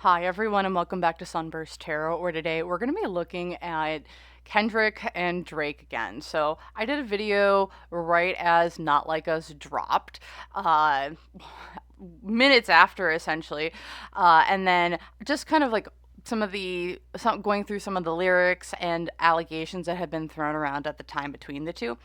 Hi, everyone, and welcome back to SunBurst Tarot, where today we're going to be looking at Kendrick and Drake again. So, I did a video right as Not Like Us dropped, uh, minutes after, essentially, and then just kind of like going through some of the lyrics and allegations that had been thrown around at the time between the two.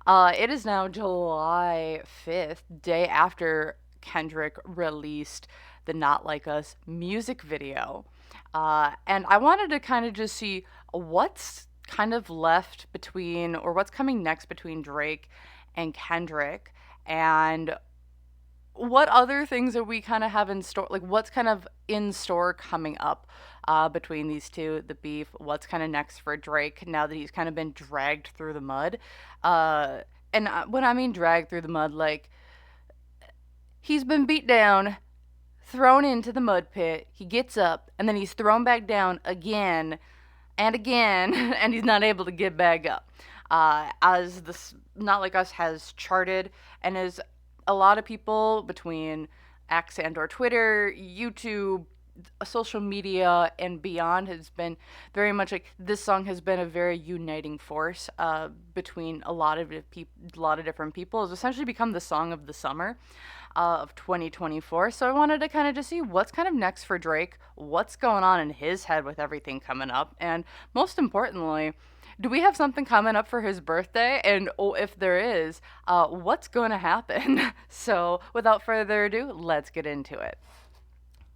It is now July 5th, day after Kendrick released the Not Like Us music video. And I wanted to kind of just see what's kind of left between, or what's coming next between Drake and Kendrick, and what other things are we kind of have in store? Like, what's kind of in store coming up between these two, the beef? What's kind of next for Drake now that he's kind of been dragged through the mud? Uh, and when I mean dragged through the mud, like, he's been beat down, thrown into the mud pit. He gets up, and then he's thrown back down again and again, and he's not able to get back up. As this Not Like Us has charted, and as a lot of people between X and or Twitter, YouTube, social media, and beyond has been very much like this song has been a very uniting force between a lot of different people. It's essentially become the song of the summer of 2024. So I wanted to kind of just see what's kind of next for Drake, what's going on in his head with everything coming up, and most importantly, do we have something coming up for his birthday? And oh, if there is, what's going to happen? So without further ado, let's get into it.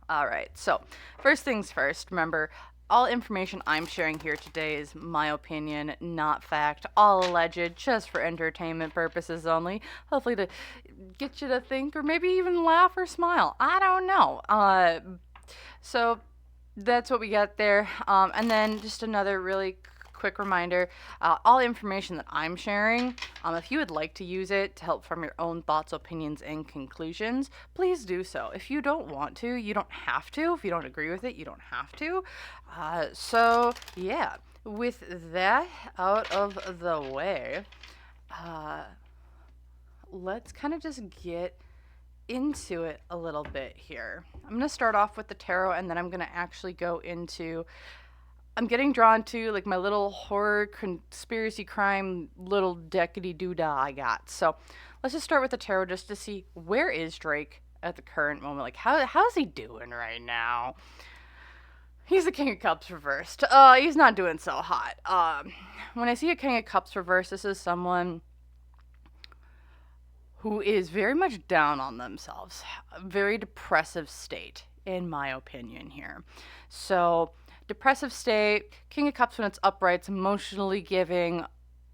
All right, so first things first, remember, all information I'm sharing here today is my opinion, not fact, all alleged, just for entertainment purposes only. Hopefully, to get you to think or maybe even laugh or smile. I don't know. So that's what we got there. And then just another really quick reminder, all information that I'm sharing, if you would like to use it to help from your own thoughts, opinions, and conclusions, please do so. If you don't want to, you don't have to. If you don't agree with it, you don't have to. So yeah, with that out of the way, uh, let's kind of just get into it a little bit here. I'm going to start off with the tarot, and then I'm going to actually go into, I'm getting drawn to like my little horror conspiracy crime little deckety doodah I got. So let's just start with the tarot just to see where is Drake at the current moment. Like how's he doing right now? He's the King of Cups reversed. He's not doing so hot. When I see a King of Cups reversed, this is someone who is very much down on themselves. A very depressive state, in my opinion, here. So, depressive state, King of Cups when it's upright, it's emotionally giving,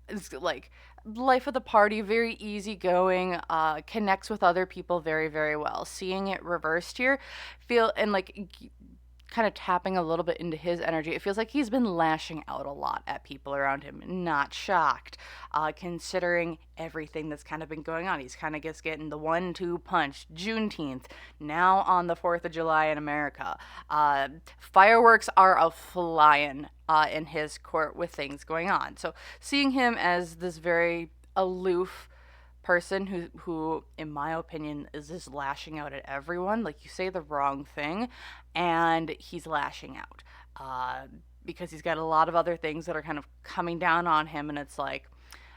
is like life of the party, very easygoing, connects with other people very, very well. Seeing it reversed here, feel and like kind of tapping a little bit into his energy. It feels like he's been lashing out a lot at people around him. Not shocked, considering everything that's kind of been going on. He's kind of just getting the 1-2 punch. Juneteenth, now on the 4th of July in America. Fireworks are a flying in his court with things going on. So seeing him as this very aloof person who in my opinion is just lashing out at everyone, like you say the wrong thing and he's lashing out because he's got a lot of other things that are kind of coming down on him, and it's like,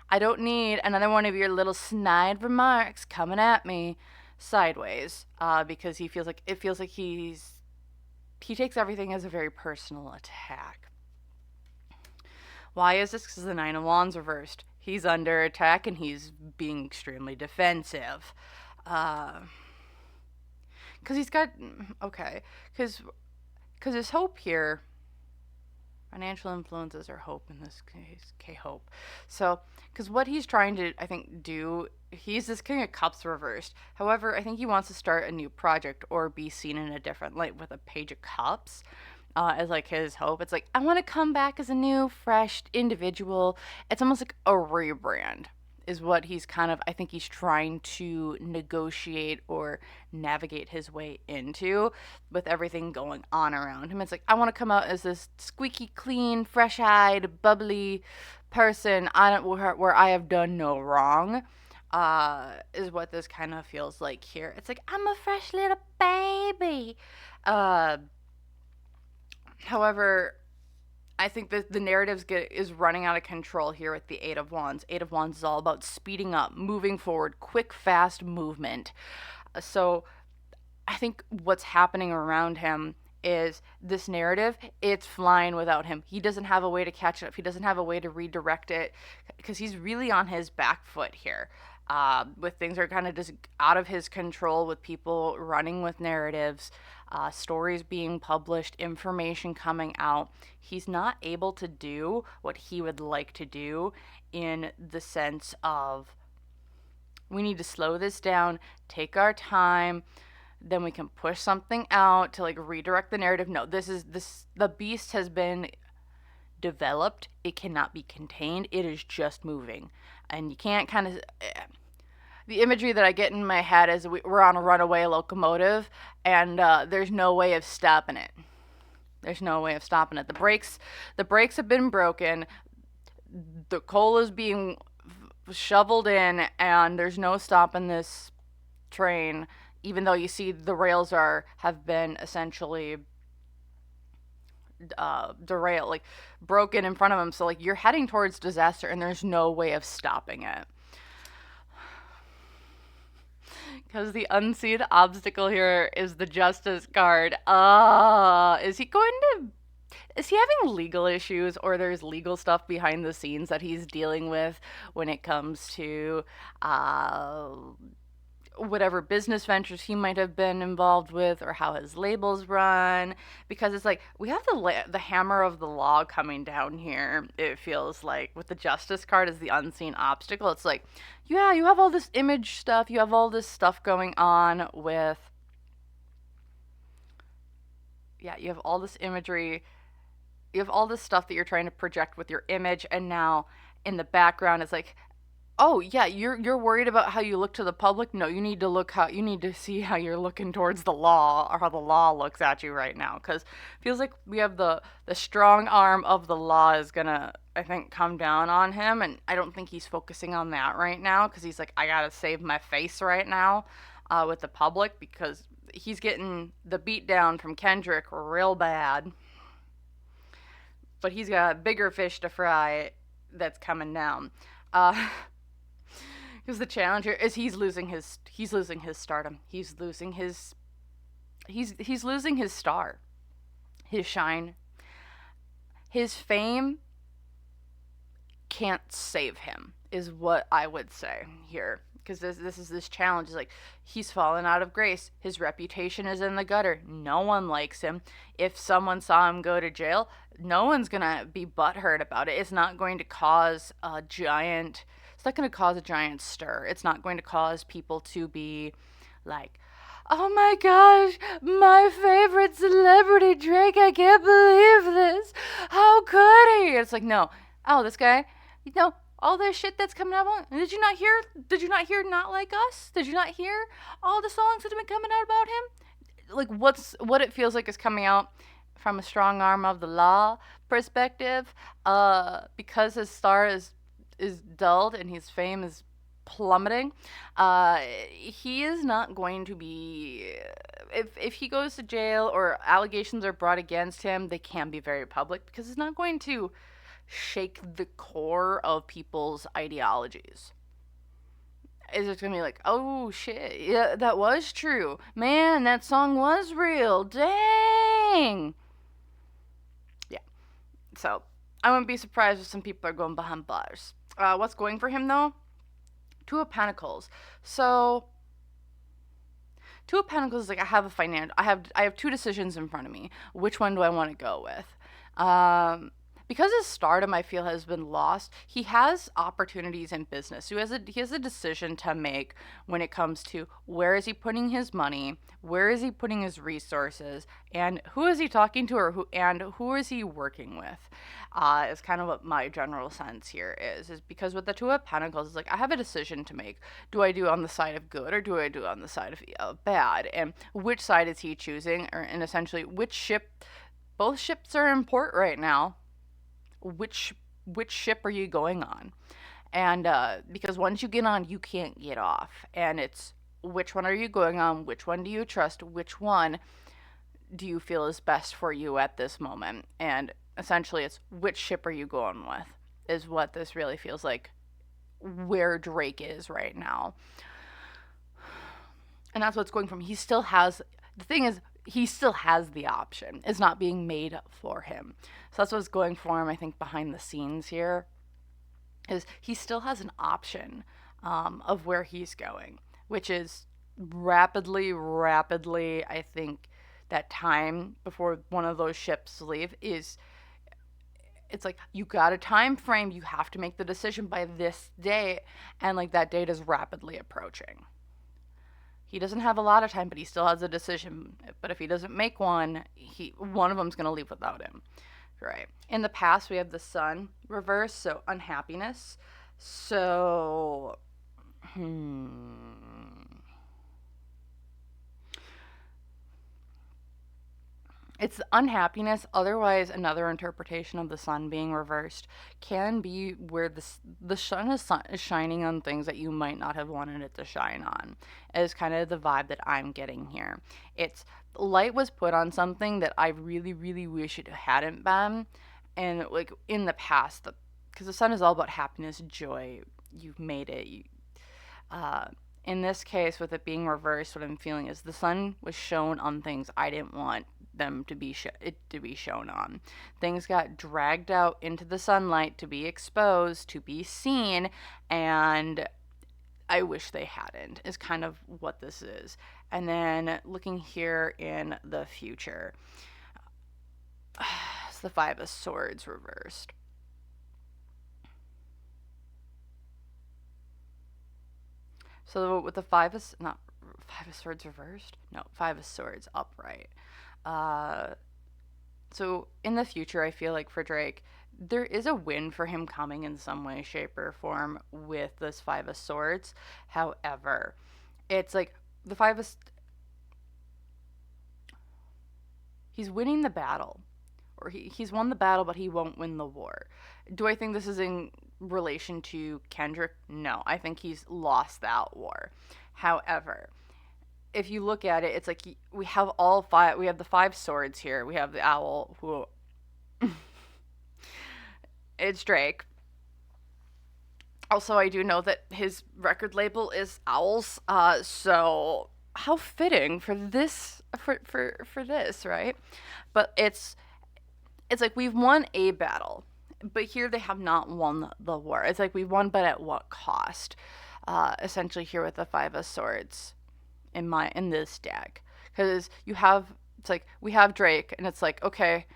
I don't need another one of your little snide remarks coming at me sideways, because it feels like he takes everything as a very personal attack. Why is this? Because the Nine of Wands reversed. He's under attack and he's being extremely defensive. Because he's got. Okay. Because his hope here. Financial influences are hope in this case. K-hope. So, because what he's trying to, I think, do. He's this King of Cups reversed. However, I think he wants to start a new project or be seen in a different light with a Page of Cups. As like his hope. It's like, I want to come back as a new, fresh individual. It's almost like a rebrand, is what he's kind of, I think he's trying to negotiate or navigate his way into with everything going on around him. It's like, I want to come out as this squeaky clean, fresh eyed, bubbly person where I have done no wrong. Is what this kind of feels like here. It's like, I'm a fresh little baby. However, I think that the narrative is running out of control here with the Eight of Wands. Eight of Wands is all about speeding up, moving forward, quick, fast movement. So I think what's happening around him is this narrative, it's flying without him. He doesn't have a way to catch it up. He doesn't have a way to redirect it because he's really on his back foot here. With things are kind of just out of his control, with people running with narratives, stories being published, information coming out. He's not able to do what he would like to do in the sense of we need to slow this down, take our time, then we can push something out to like redirect the narrative. No, the beast has been developed. It cannot be contained. It is just moving. And you can't kind of the imagery that I get in my head is we're on a runaway locomotive and there's no way of stopping it. There's no way of stopping it. The brakes have been broken. The coal is being shoveled in and there's no stopping this train, even though you see the rails have been essentially derailed, like broken in front of them. So like you're heading towards disaster and there's no way of stopping it. Because the unseen obstacle here is the Justice card. Is he having legal issues, or there's legal stuff behind the scenes that he's dealing with when it comes to whatever business ventures he might have been involved with, or how his labels run? Because it's like we have the hammer of the law coming down here. It feels like with the Justice card as the unseen obstacle. It's like, yeah, you have all this image stuff, you have all this stuff going on with, yeah, you have all this imagery, you have all this stuff that you're trying to project with your image, and now in the background it's like, oh yeah, you're worried about how you look to the public. No, you need to see how you're looking towards the law, or how the law looks at you right now. Because it feels like we have the strong arm of the law is gonna, I think, come down on him, and I don't think he's focusing on that right now because he's like, I gotta save my face right now with the public, because he's getting the beat down from Kendrick real bad, but he's got bigger fish to fry that's coming down. Because the challenger is he's losing his stardom. He's losing his star, his shine, his fame can't save him, is what I would say here. Because this challenge is like he's fallen out of grace. His reputation is in the gutter. No one likes him. If someone saw him go to jail, no one's gonna be butthurt about it. It's not going to cause a giant. It's not going to cause a giant stir. It's not going to cause people to be like, oh my gosh, my favorite celebrity, Drake, I can't believe this. How could he? It's like, no. Oh, this guy, all this shit that's coming out. Did you not hear? Not Like Us? Did you not hear all the songs that have been coming out about him? Like, what it feels like is coming out from a strong arm of the law perspective, because his star is dulled and his fame is plummeting. He is not going to be, if he goes to jail or allegations are brought against him, they can be very public, because it's not going to shake the core of people's ideologies. It's just gonna be like, oh shit, yeah, that was true, man, that song was real, dang. Yeah, so I wouldn't be surprised if some people are going behind bars. What's going for him though? Two of Pentacles. So Two of Pentacles is like, I have two decisions in front of me. Which one do I want to go with? Because his stardom, I feel, has been lost, he has opportunities in business. He has a decision to make when it comes to where is he putting his money, where is he putting his resources, and who is he talking to, or who is he working with? Is kind of what my general sense here is because with the Two of Pentacles, it's like I have a decision to make. Do I do on the side of good, or do I do on the side of bad? And which side is he choosing? And essentially, which ship? Both ships are in port right now. Which ship are you going on? And because once you get on, you can't get off. And it's which one are you going on? Which one do you trust? Which one do you feel is best for you at this moment? And essentially, it's which ship are you going with, is what this really feels like where Drake is right now. And that's what's going from. He still has, the thing is, he still has the option. It's not being made for him. So that's what's going for him, I think, behind the scenes here, is he still has an option of where he's going, which is rapidly, I think that time before one of those ships leave is, it's like you got a time frame, you have to make the decision by this date, and like that date is rapidly approaching. He doesn't have a lot of time, but he still has a decision. But if he doesn't make one, one of them's going to leave without him. Right. In the past, we have the sun reversed, so unhappiness. So, it's unhappiness. Otherwise, another interpretation of the sun being reversed can be where the sun is shining on things that you might not have wanted it to shine on. Is kind of the vibe that I'm getting here. It's light was put on something that I really wish it hadn't been, and like in the past, because the sun is all about happiness, joy. You've made it. In this case, with it being reversed, what I'm feeling is the sun was shown on things I didn't want them to be shown on. Things got dragged out into the sunlight to be exposed, to be seen, and I wish they hadn't, is kind of what this is. And then looking here in the future, it's the Five of Swords reversed. So with the Five of Swords reversed? No, Five of Swords upright. So in the future, I feel like for Drake, there is a win for him coming in some way, shape, or form with this Five of Swords. However, it's like the he's winning the battle, or he's won the battle, but he won't win the war. Do I think this is in relation to Kendrick? No, I think he's lost that war. However, if you look at it, it's like we have all five. We have the Five Swords here. We have the owl, who it's Drake. Also, I do know that his record label is Owls. So how fitting for this, for this, right? But it's like we've won a battle, but here they have not won the war. It's like we won, but at what cost? Essentially, here with the Five of Swords in this deck, because it's like we have Drake, and it's like, okay,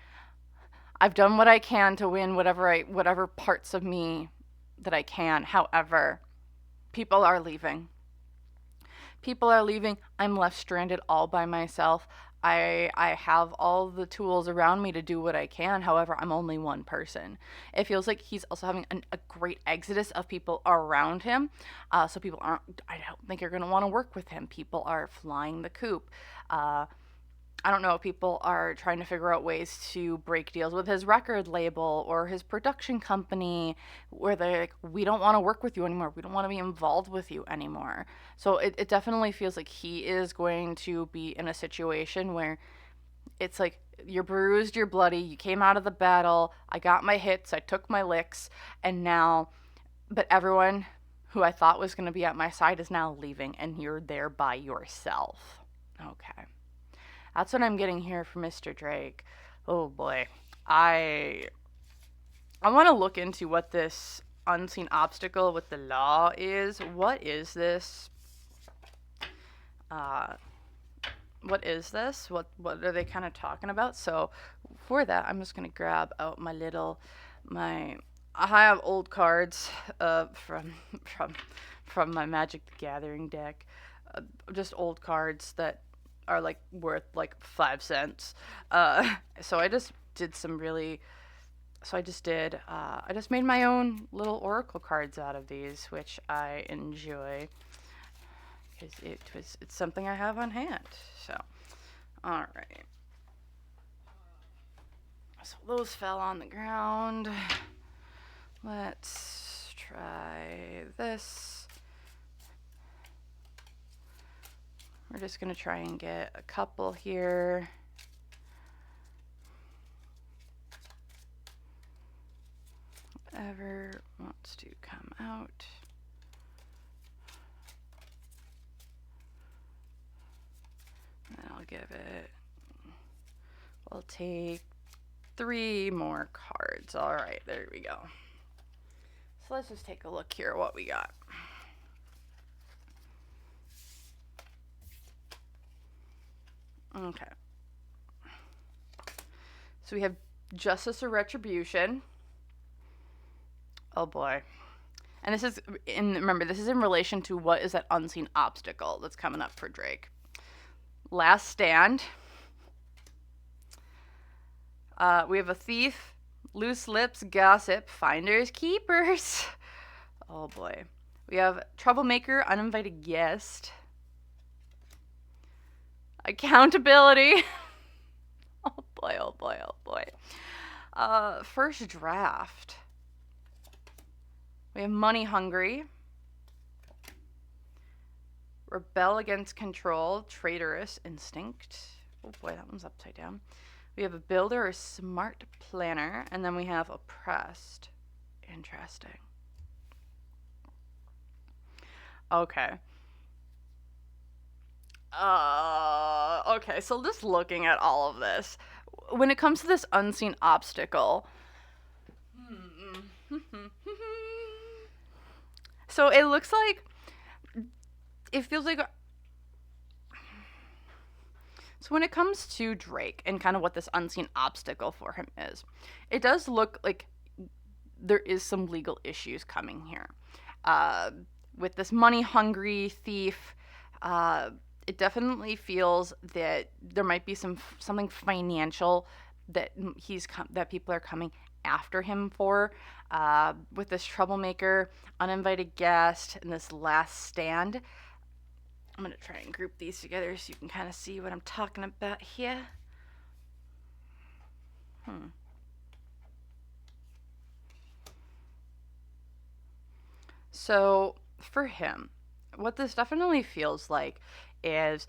I've done what I can to win whatever parts of me that I can. However, people are leaving. I'm left stranded all by myself. I have all the tools around me to do what I can. However, I'm only one person. It feels like he's also having a great exodus of people around him. So people I don't think are going to want to work with him. People are flying the coop. I don't know if people are trying to figure out ways to break deals with his record label or his production company, where they're like, we don't want to work with you anymore. We don't want to be involved with you anymore. So it definitely feels like he is going to be in a situation where it's like, you're bruised, you're bloody, you came out of the battle, I got my hits, I took my licks, and now, but everyone who I thought was going to be at my side is now leaving, and you're there by yourself. Okay. That's what I'm getting here from Mr. Drake. Oh boy. I want to look into what this unseen obstacle with the law is. What is this? What is this? What are they kind of talking about? So for that, I'm just going to grab out I have old cards from my Magic the Gathering deck. Just old cards that are like worth like 5 cents. So I just did I just made my own little oracle cards out of these, which I enjoy because it's something I have on hand. So, all right. So those fell on the ground. Let's try this. We're just going to try and get a couple here. whatever wants to come out. And I'll give it, we'll take 3 more cards. All right, there we go. So let's just take a look here what we got. Okay. So we have Justice or Retribution. Oh boy. And this is, remember, this is in relation to what is that unseen obstacle that's coming up for Drake. Last Stand. We have a Thief, Loose Lips, Gossip, Finders, Keepers. Oh boy. We have Troublemaker, Uninvited Guest. Accountability. Oh boy, oh boy, oh boy. First Draft. We have Money Hungry. Rebel Against Control, Traitorous Instinct. Oh boy, that one's upside down. We have a Builder or Smart Planner. And then we have Oppressed. Interesting. Okay. Okay, so just looking at all of this, when it comes to this unseen obstacle, so it looks like, it feels like, so when it comes to Drake and kind of what this unseen obstacle for him is, it does look like there is some legal issues coming here. With this money hungry thief, it definitely feels that there might be something financial that that people are coming after him for. With this Troublemaker, Uninvited Guest, and this Last Stand. I'm going to try and group these together so you can kind of see what I'm talking about here. So for him, what this definitely feels like is,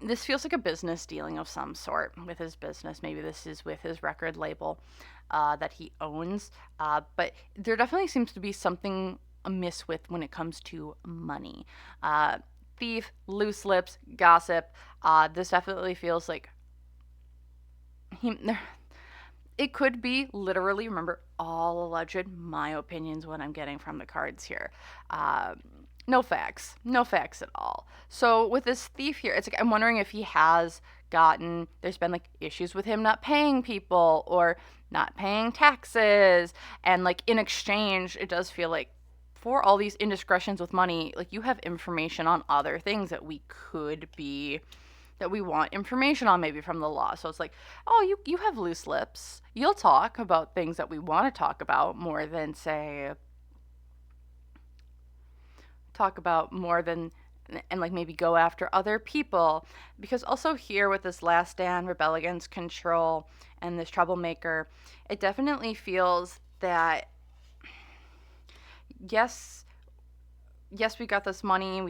this feels like a business dealing of some sort with his business. Maybe this is with his record label that he owns. But there definitely seems to be something amiss with when it comes to money. Thief, Loose Lips, Gossip. This definitely feels like it could be literally, remember, all alleged, my opinions, what I'm getting from the cards here. No facts at all. So with this thief here, it's like, I'm wondering if he has there's been like issues with him not paying people or not paying taxes. And like in exchange, it does feel like for all these indiscretions with money, like you have information on other things that we want information on, maybe from the law. So it's like, oh, you have loose lips. You'll talk about things that we want to talk about more than and like maybe go after other people. Because also here with this Last Stand, Rebel Against Control, and this Troublemaker, it definitely feels that yes, we got this money.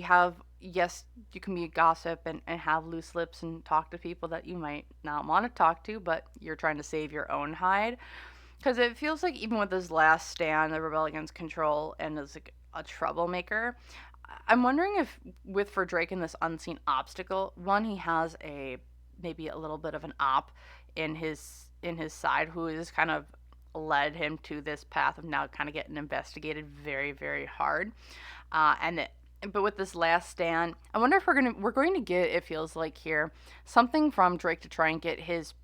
Yes, you can be a gossip and have loose lips and talk to people that you might not want to talk to, but you're trying to save your own hide. Because it feels like even with this Last Stand, the Rebel Against Control, and as like a Troublemaker, I'm wondering if for Drake and this unseen obstacle, one, he has maybe a little bit of an op in his side who has kind of led him to this path of now kind of getting investigated very, very hard. But with this Last Stand, I wonder if we're going to get, it feels like here, something from Drake to try and get his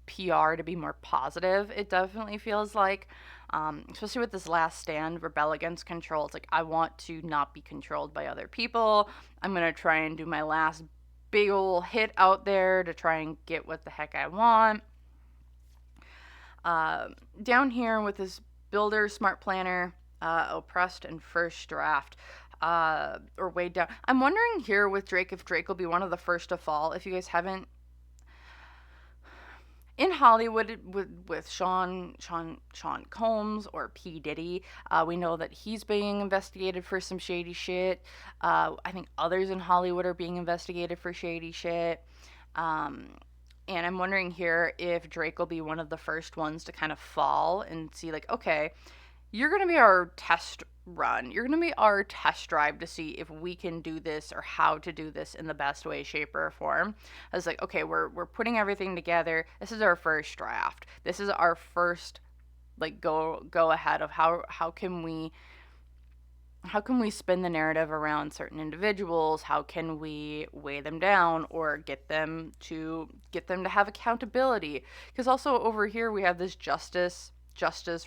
PR to be more positive. It definitely feels like, especially with this Last Stand, Rebel Against Control. It's like, I want to not be controlled by other people. I'm going to try and do my last big ol' hit out there to try and get what the heck I want. Down here with this Builder, Smart Planner, Oppressed, and First Draft, or way down. I'm wondering here with Drake if Drake will be one of the first to fall. If you guys haven't, in Hollywood with Sean Combs or P. Diddy, we know that he's being investigated for some shady shit. I think others in Hollywood are being investigated for shady shit. And I'm wondering here if Drake will be one of the first ones to kind of fall and see, like, okay, you're going to be our test run. You're going to be our test drive to see if we can do this or how to do this in the best way, shape, or form. I was like, okay, we're putting everything together. This is our first draft. This is our first, like, go ahead of how can we spin the narrative around certain individuals? How can we weigh them down or get them to have accountability? Because also over here we have this justice,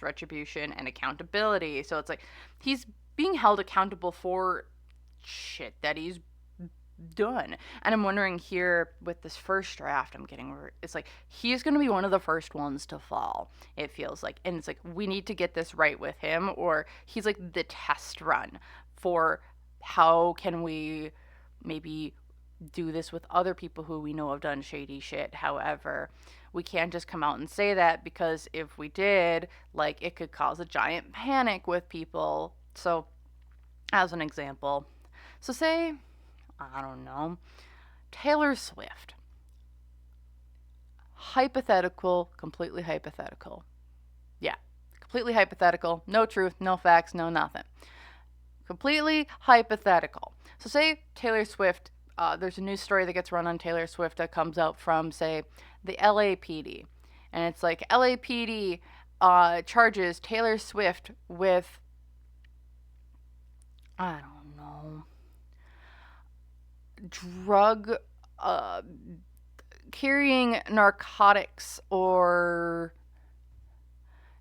retribution, and accountability. So it's like he's being held accountable for shit that he's done. And I'm wondering here with this first draft I'm getting, where it's like he's going to be one of the first ones to fall, it feels like. And it's like we need to get this right with him, or he's like the test run for how can we maybe do this with other people who we know have done shady shit. However, we can't just come out and say that, because if we did, like, it could cause a giant panic with people. So as an example, so say, I don't know, Taylor Swift. Hypothetical, completely hypothetical. Yeah, completely hypothetical. No truth, no facts, no nothing. Completely hypothetical. So say Taylor Swift, there's a news story that gets run on Taylor Swift that comes out from, say, the LAPD. And it's like LAPD charges Taylor Swift with, I don't know, drug, carrying narcotics or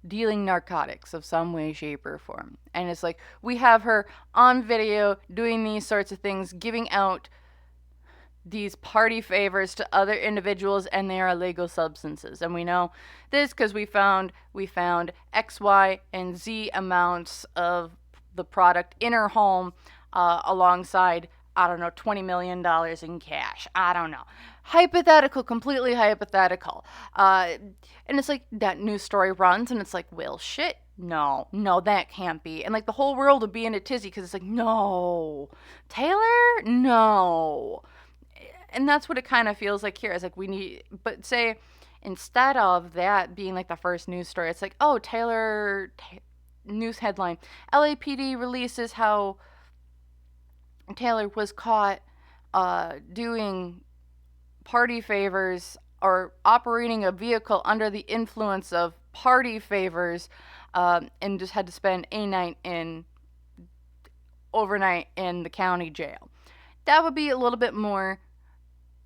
dealing narcotics of some way, shape, or form. And it's like we have her on video doing these sorts of things, giving out these party favors to other individuals, and they are illegal substances. And we know this because we found X, Y, and Z amounts of the product in her home, alongside, I don't know, $20 million in cash. I don't know. Hypothetical, completely hypothetical. And it's like that news story runs, and it's like, well, shit. No, that can't be. And like the whole world would be in a tizzy, because it's like, no, Taylor, no. And that's what it kind of feels like here. It's like we need, but say instead of that being like the first news story, it's like, oh, news headline, LAPD releases how Taylor was caught doing party favors or operating a vehicle under the influence of party favors, and just had to spend overnight in the county jail. That would be a little bit more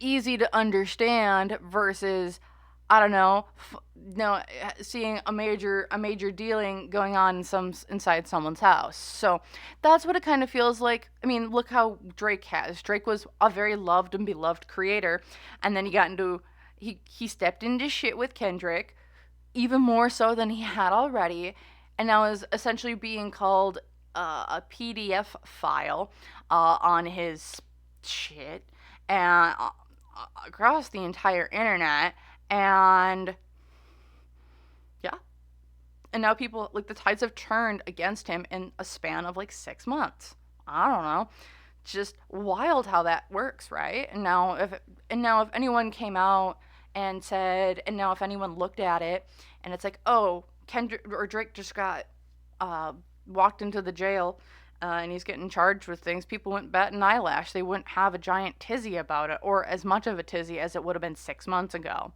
easy to understand versus, I don't know, seeing a major dealing going on inside someone's house. So that's what it kind of feels like. I mean, look how Drake has. Drake was a very loved and beloved creator, and then he stepped into shit with Kendrick, even more so than he had already, and now is essentially being called a PDF file on his shit, and across the entire internet. And yeah, and now people, like, the tides have turned against him in a span of like 6 months. I don't know, just wild how that works, right? And now if anyone came out and said, and now if anyone looked at it and it's like, oh, Kendrick or Drake just got walked into the jail, and he's getting charged with things, people wouldn't bat an eyelash. They wouldn't have a giant tizzy about it, or as much of a tizzy as it would have been 6 months ago.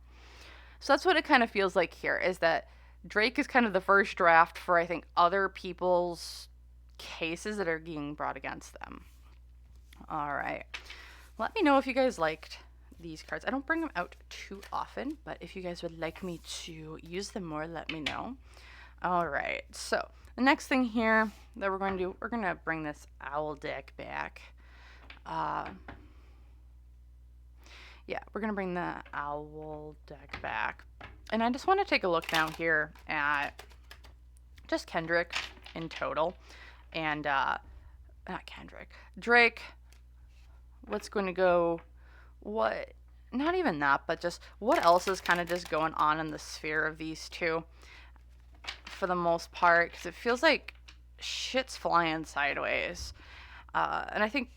So that's what it kind of feels like here, is that Drake is kind of the first draft for, I think, other people's cases that are being brought against them. All right. Let me know if you guys liked these cards. I don't bring them out too often, but if you guys would like me to use them more, let me know. All right. So the next thing here that we're going to do, we're going to bring this owl deck back. Yeah, we're going to bring the owl deck back. And I just want to take a look down here at just Kendrick in total. And, not Kendrick, Drake. What's going to go, not even that, but just what else is kind of just going on in the sphere of these two for the most part. Because it feels like shit's flying sideways. And I think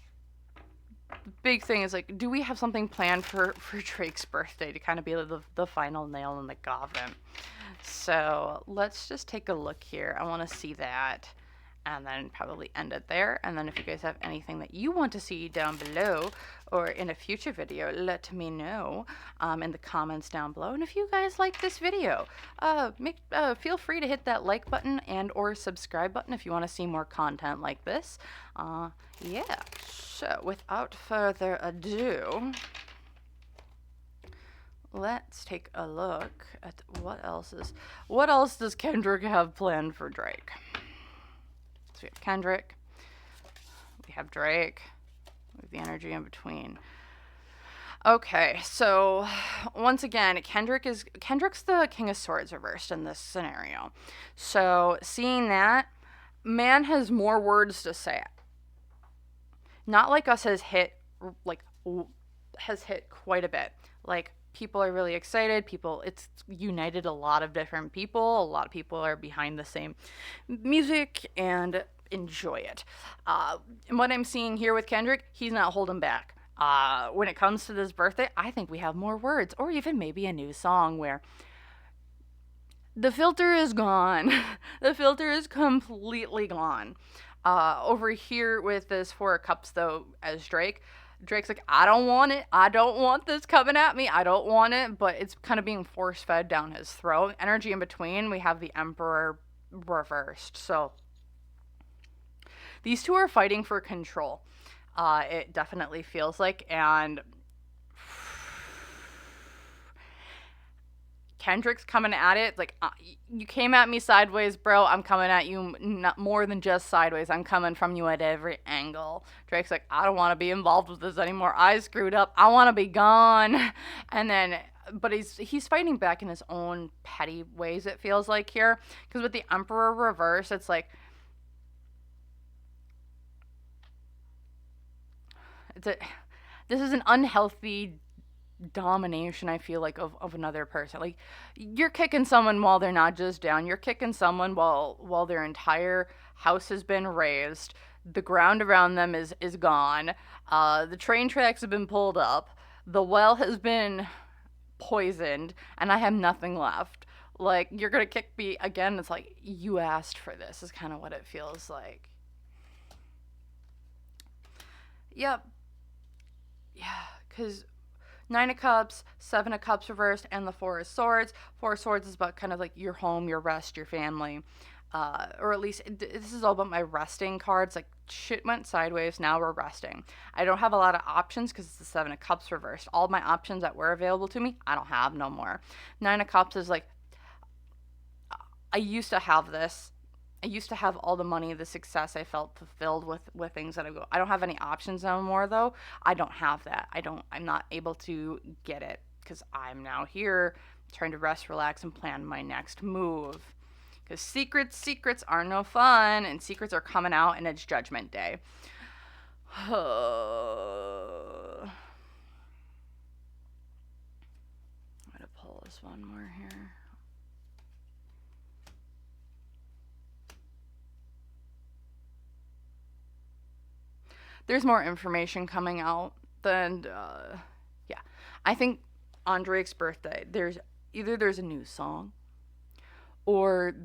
big thing is like, do we have something planned for Drake's birthday to kind of be the final nail in the coffin? So let's just take a look here. I want to see that, and then probably end it there. And then if you guys have anything that you want to see down below or in a future video, let me know in the comments down below. And if you guys like this video, feel free to hit that like button and or subscribe button if you want to see more content like this. Yeah, so without further ado, let's take a look at what else does Kendrick have planned for Drake? So we have Kendrick, we have Drake, we have the energy in between. Okay, so once again, Kendrick's the King of Swords reversed in this scenario. So seeing that, man has more words to say. Not Like Us has hit quite a bit. Like, people are really excited. It's united a lot of different people. A lot of people are behind the same music and enjoy it. And what I'm seeing here with Kendrick, he's not holding back. When it comes to this birthday, I think we have more words, or even maybe a new song where the filter is gone. The filter is completely gone. Over here with this Four of Cups, though, as Drake's like, I don't want it. I don't want this coming at me. I don't want it. But it's kind of being force fed down his throat. Energy in between, we have the Emperor reversed. So these two are fighting for control. It definitely feels like. And Kendrick's coming at it like, you came at me sideways, bro. I'm coming at you not more than just sideways. I'm coming from you at every angle. Drake's like, I don't want to be involved with this anymore. I screwed up. I want to be gone. And then, but he's fighting back in his own petty ways, it feels like here. Because with the Emperor reverse, it's like, this is an unhealthy domination, I feel like, of another person. Like, you're kicking someone while they're not just down. You're kicking someone while their entire house has been razed. The ground around them is gone. The train tracks have been pulled up. The well has been poisoned, and I have nothing left. Like, you're gonna kick me again. It's like, you asked for this, is kind of what it feels like. Yep. Yeah, because Nine of Cups, Seven of Cups reversed, and the Four of Swords. Four of Swords is about kind of like your home, your rest, your family. Or at least this is all about my resting cards. Like, shit went sideways, now we're resting. I don't have a lot of options because it's the Seven of Cups reversed. All my options that were available to me, I don't have no more. Nine of Cups is like, I used to have this. I used to have all the money, the success. I felt fulfilled with things that I don't have any options no more, though. I don't have that. I'm not able to get it because I'm now here trying to rest, relax, and plan my next move. Because secrets are no fun, and secrets are coming out, and it's Judgment Day. I'm going to pull this one more here. There's more information coming out than, yeah. I think on Drake's birthday, there's a new song, or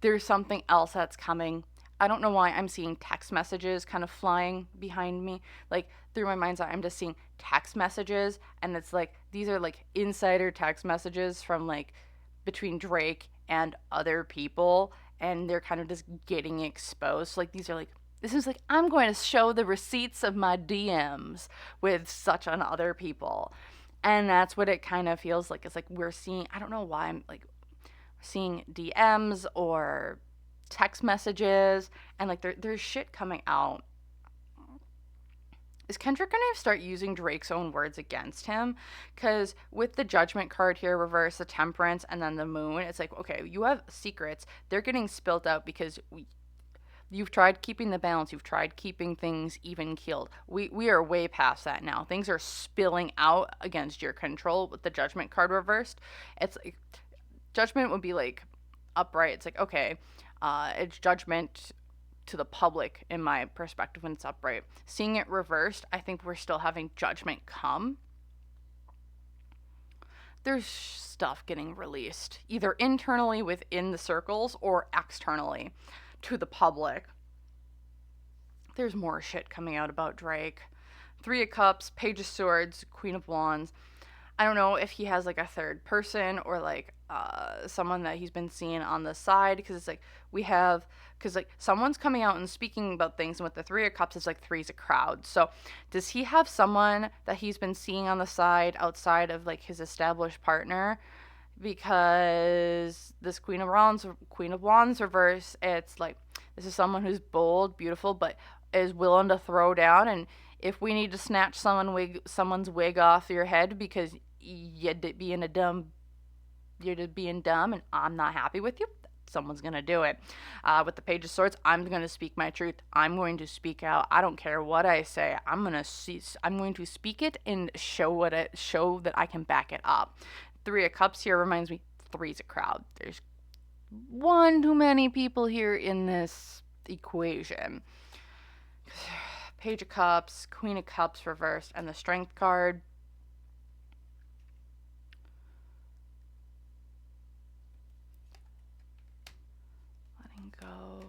there's something else that's coming. I don't know why I'm seeing text messages kind of flying behind me. Like, through my mind's eye, I'm just seeing text messages, and it's like, these are like insider text messages from like between Drake and other people, and they're kind of just getting exposed. So, like, these are like, this is like, I'm going to show the receipts of my DMs with such on other people. And that's what it kind of feels like. It's like we're seeing, I don't know why I'm like seeing DMs or text messages, and like there's shit coming out. Is Kendrick going to start using Drake's own words against him? Because with the Judgment card here, reverse, the Temperance, and then the Moon, it's like, okay, you have secrets. They're getting spilt out because you've tried keeping the balance. You've tried keeping things even keeled. We are way past that now. Things are spilling out against your control with the Judgment card reversed. It's like, Judgment would be like upright. It's like, okay, it's Judgment to the public in my perspective when it's upright. Seeing it reversed, I think we're still having judgment come. There's stuff getting released, either internally within the circles or externally to the public. There's more shit coming out about Drake. Three of Cups, Page of Swords, Queen of Wands. I don't know if he has like a third person or like someone that he's been seeing on the side, because it's like because like someone's coming out and speaking about things, and with the Three of Cups, it's like three's a crowd. So does he have someone that he's been seeing on the side outside of like his established partner? Because this Queen of Wands reverse, it's like this is someone who's bold, beautiful, but is willing to throw down. And if we need to snatch someone's wig off your head because you're just being dumb and I'm not happy with you, someone's gonna do it. With the Page of Swords, I'm gonna speak my truth. I'm going to speak out. I don't care what I say. I'm going to speak it and show that I can back it up. Three of Cups here reminds me, three's a crowd. There's one too many people here in this equation. Page of Cups, Queen of Cups reversed, and the Strength card. Letting go.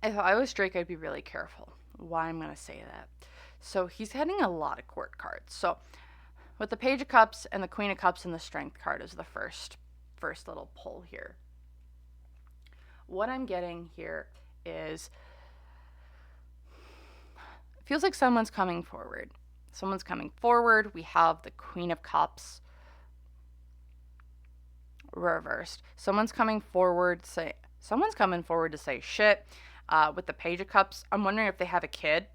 If I was Drake, I'd be really careful. Why I'm going to say that. So he's getting a lot of court cards. So with the Page of Cups and the Queen of Cups and the Strength card is the first little pull here. What I'm getting here is, it feels like someone's coming forward. Someone's coming forward. We have the Queen of Cups reversed. Someone's coming forward to say shit. With the Page of Cups, I'm wondering if they have a kid.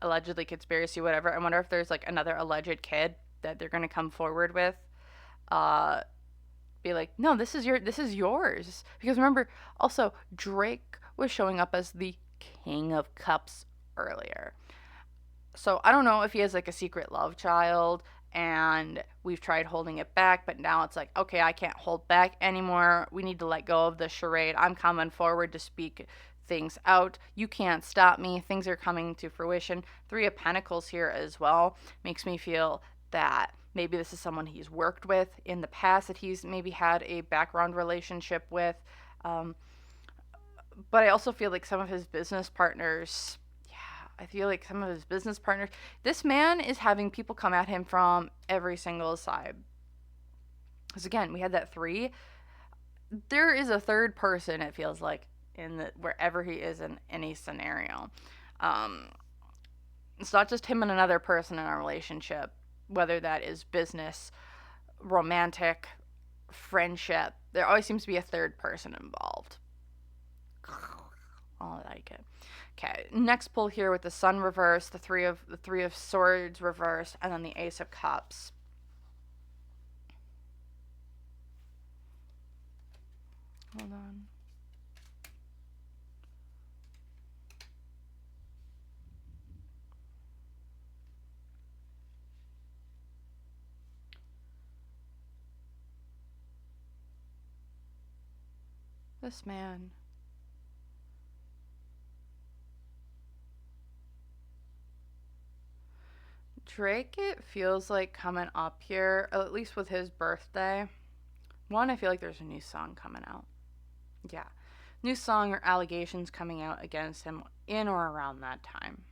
Allegedly conspiracy, whatever. I wonder if there's like another alleged kid that they're going to come forward with. Be like, no, this is yours. Because remember, also, Drake was showing up as the King of Cups earlier. So I don't know if he has like a secret love child and we've tried holding it back, but now it's like, okay, I can't hold back anymore. We need to let go of the charade. I'm coming forward to speak things out. You can't stop me. Things are coming to fruition. Three of Pentacles here as well makes me feel that maybe this is someone he's worked with in the past, that he's maybe had a background relationship with. But I also feel like some of his business partners, this man is having people come at him from every single side. Because again, we had that three. There is a third person, it feels like, wherever he is in any scenario. It's not just him and another person in a relationship, whether that is business, romantic, friendship. There always seems to be a third person involved. I like it. Okay, next pull here with the Sun reverse, the three of Swords reverse, and then the Ace of Cups. Hold on. This man. Drake, it feels like coming up here, at least with his birthday. One, I feel like there's a new song coming out. Yeah. New song or allegations coming out against him in or around that time.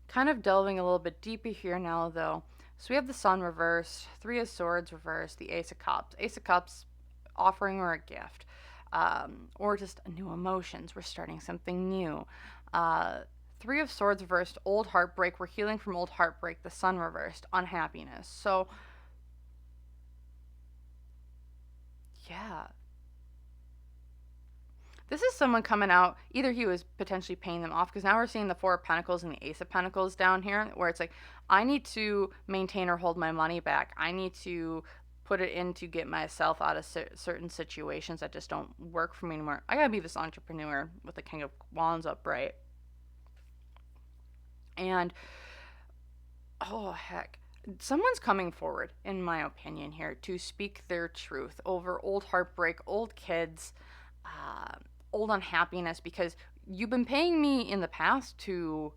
Kind of delving a little bit deeper here now, though. So we have the Sun reversed, Three of Swords reversed, the Ace of Cups. Ace of Cups, offering or a gift. Or just new emotions. We're starting something new. Three of Swords reversed, old heartbreak. We're healing from old heartbreak. The Sun reversed, unhappiness. So, yeah. This is someone coming out, either he was potentially paying them off, because now we're seeing the Four of Pentacles and the Ace of Pentacles down here, where it's like, I need to maintain or hold my money back. I need to put it in to get myself out of certain situations that just don't work for me anymore. I gotta be this entrepreneur with the King of Wands upright. And, oh, heck. Someone's coming forward, in my opinion, here to speak their truth over old heartbreak, old kids, uh, old unhappiness, because you've been paying me in the past to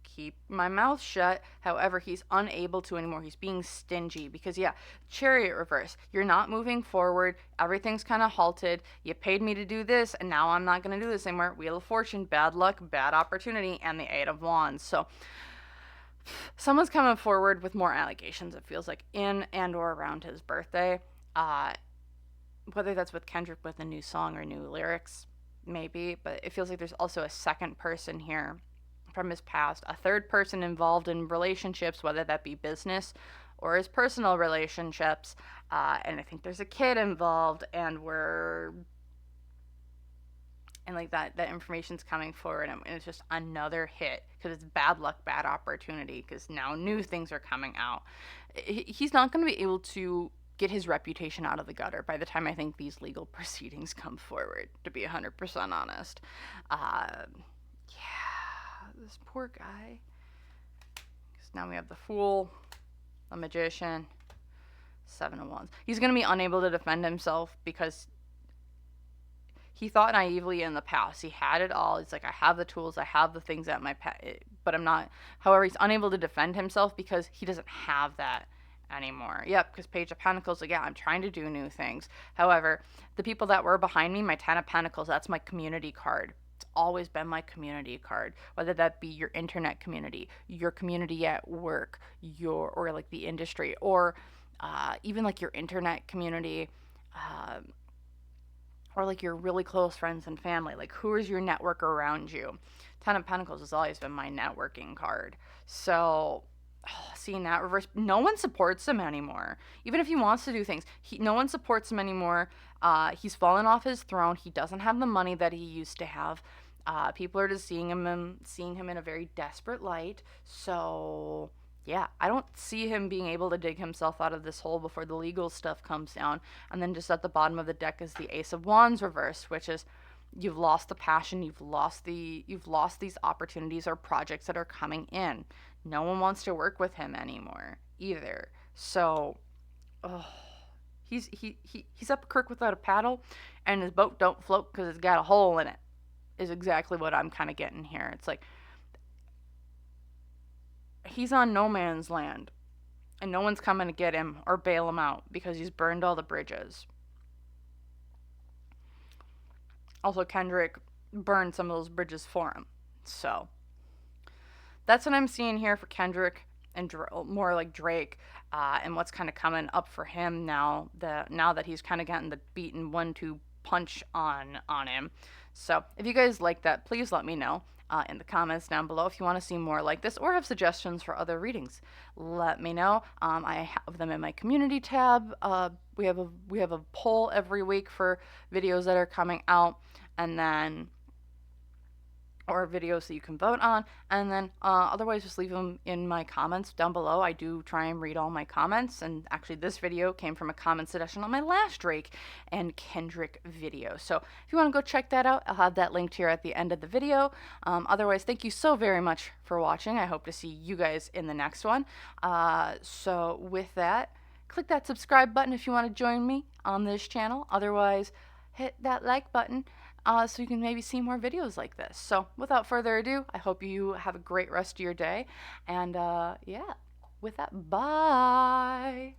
keep my mouth shut. However, he's unable to anymore. He's being stingy because, yeah, chariot reverse. You're not moving forward. Everything's kind of halted. You paid me to do this, and now I'm not going to do this anymore. Wheel of Fortune, bad luck, bad opportunity, and the Eight of Wands. So, someone's coming forward with more allegations, it feels like, in and or around his birthday. Uh, whether that's with Kendrick with a new song or new lyrics, maybe, but it feels like there's also a second person here from his past, a third person involved in relationships, whether that be business or his personal relationships. And I think there's a kid involved, and we're and like that information's coming forward, and it's just another hit because it's bad luck, bad opportunity, because now new things are coming out. He's not going to be able to get his reputation out of the gutter by the time I think these legal proceedings come forward, to be 100% honest. Yeah, this poor guy. Because now we have the Fool, the Magician, Seven of Wands. He's going to be unable to defend himself because he thought naively in the past. He had it all. He's like, I have the tools, I have the things at my but I'm not. However, he's unable to defend himself because he doesn't have that anymore. Yep, because Page of Pentacles, like, yeah, I'm trying to do new things. However, the people that were behind me, my Ten of Pentacles, that's my community card. It's always been my community card, whether that be your internet community, your community at work, or like the industry, or even like your internet community. Or like your really close friends and family. Like, who is your network around you? Ten of Pentacles has always been my networking card. So, seeing that reverse, no one supports him anymore. Even if he wants to do things, no one supports him anymore. He's fallen off his throne. He doesn't have the money that he used to have. People are just seeing him in a very desperate light. So, yeah, I don't see him being able to dig himself out of this hole before the legal stuff comes down. And then just at the bottom of the deck is the Ace of Wands reversed, which is you've lost the passion, you've lost these opportunities or projects that are coming in. No one wants to work with him anymore either. So, oh, he's up a creek without a paddle, and his boat don't float because it's got a hole in it. Is exactly what I'm kind of getting here. It's like he's on no man's land, and no one's coming to get him or bail him out because he's burned all the bridges. Also, Kendrick burned some of those bridges for him. So, that's what I'm seeing here for Kendrick and more like Drake, and what's kind of coming up for him now that he's kind of gotten the beaten 1-2 punch on him. So if you guys like that, please let me know in the comments down below if you want to see more like this or have suggestions for other readings. Let me know. I have them in my community tab. We have a poll every week for videos that are coming out, and then or videos that you can vote on, and then otherwise just leave them in my comments down below. I do try and read all my comments, and actually this video came from a comment suggestion on my last Drake and Kendrick video. So if you want to go check that out, I'll have that linked here at the end of the video. Otherwise, thank you so very much for watching. I hope to see you guys in the next one. So with that, click that subscribe button if you want to join me on this channel. Otherwise, hit that like button so you can maybe see more videos like this. So without further ado, I hope you have a great rest of your day. And yeah, with that, bye.